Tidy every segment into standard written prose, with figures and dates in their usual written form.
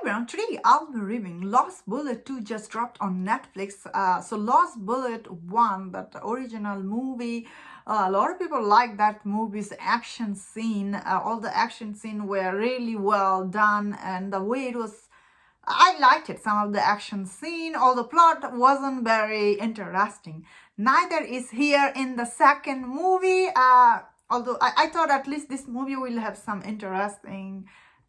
everyone, today I'll be reviewing Lost Bullet 2 just dropped on Netflix. So Lost Bullet 1, that original movie, a lot of people like that movie's action scene. All the action scene were really well done, and the way it was, I liked it. Some of the action scene, all the plot wasn't very interesting. Neither is here in the second movie. Although I thought at least this movie will have some interesting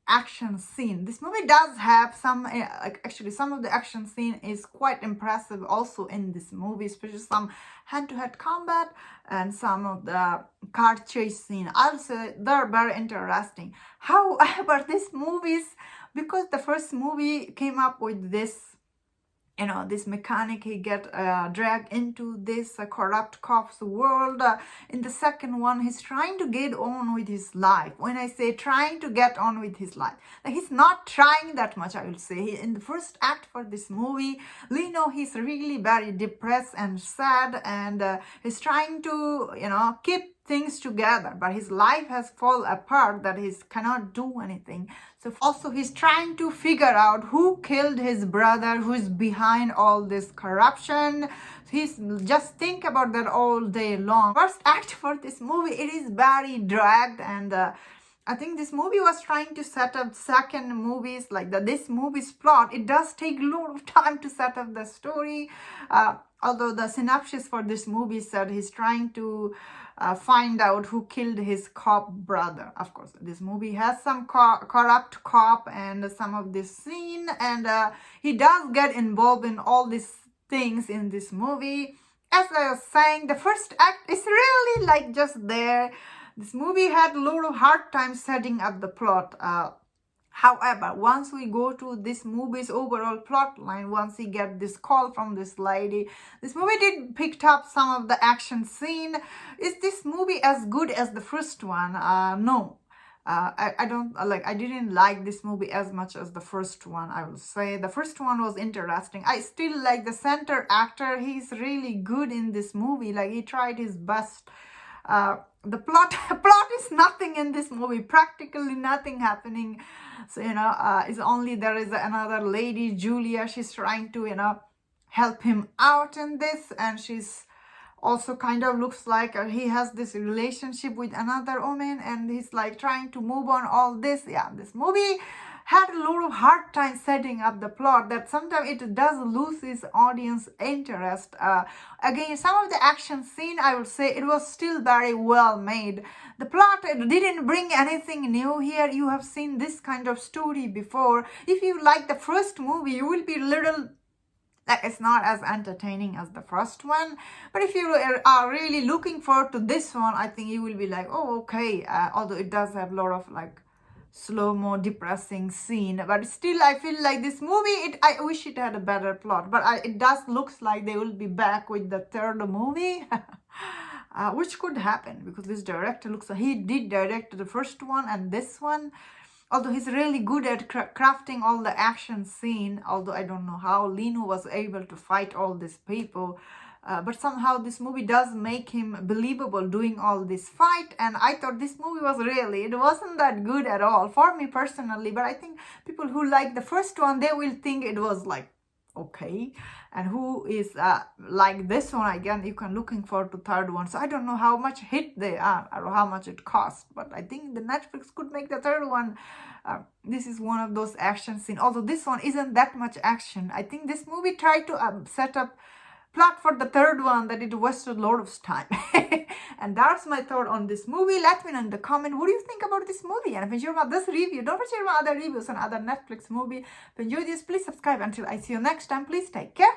action scene. This movie does have some, actually some of the action scene is quite impressive also in this movie, especially some hand-to-hand combat and some of the car chase scene. I'll say they're very interesting. However, this movie's, because the first movie came up with this, this mechanic, he get dragged into this corrupt cop's world. In the second one, he's trying to get on with his life. When I say trying to get on with his life, like he's not trying that much, I will say. In the first act for this movie, Lino, he's really very depressed and sad, and he's trying to, keep things together, but his life has fallen apart, that he cannot do anything. So also he's trying to figure out who killed his brother, who is behind all this corruption. He's just think about that all day long. First act for this movie, it is very dragged, and I think this movie was trying to set up second movies, like this movie's plot. It does take a lot of time to set up the story. Although the synopsis for this movie said he's trying to find out who killed his cop brother. Of course, this movie has some corrupt cop and some of this scene, and he does get involved in all these things in this movie. As I was saying, the first act is really like just there. This movie had a lot of hard time setting up the plot. However, once we go to this movie's overall plot line, once we get this call from this lady, this movie did picked up some of the action scene. Is this movie as good as the first one? No. I don't like. I didn't like this movie as much as the first one. I will say the first one was interesting. I still like the center actor. He's really good in this movie. Like, he tried his best. The plot is nothing in this movie. Practically nothing happening. So it's only there is another lady, Julia. She's trying to help him out in this, and she's also kind of looks like he has this relationship with another woman, and he's like trying to move on all this. Yeah, this movie had a lot of hard time setting up the plot, that sometimes it does lose its audience interest. Again, some of the action scene, I would say it was still very well made. The plot, it didn't bring anything new here. You have seen this kind of story before. If you like the first movie, you will be little, like, it's not as entertaining as the first one. But if you are really looking forward to this one, I think you will be like, oh, okay. Although it does have a lot of like slow-mo depressing scene, but still I feel like this movie, I wish it had a better plot, but it does looks like they will be back with the third movie. Which could happen, because this director looks like he did direct the first one and this one. Although he's really good at crafting all the action scene, although I don't know how Lino was able to fight all these people. But somehow this movie does make him believable doing all this fight. And I thought this movie was it wasn't that good at all for me personally. But I think people who like the first one, they will think it was like okay. And who is like this one, again, you can looking for the third one. So I don't know how much hit they are or how much it cost. But I think the Netflix could make the third one. This is one of those action scenes. Although this one isn't that much action. I think this movie tried to set up plot for the third one, that it wasted a lot of time. And that's my thought on this movie. Let me know in the comment, what do you think about this movie? And if you enjoyed about this review, don't forget my other reviews on other Netflix movie. If you enjoyed this, please subscribe. Until I see you next time, please take care.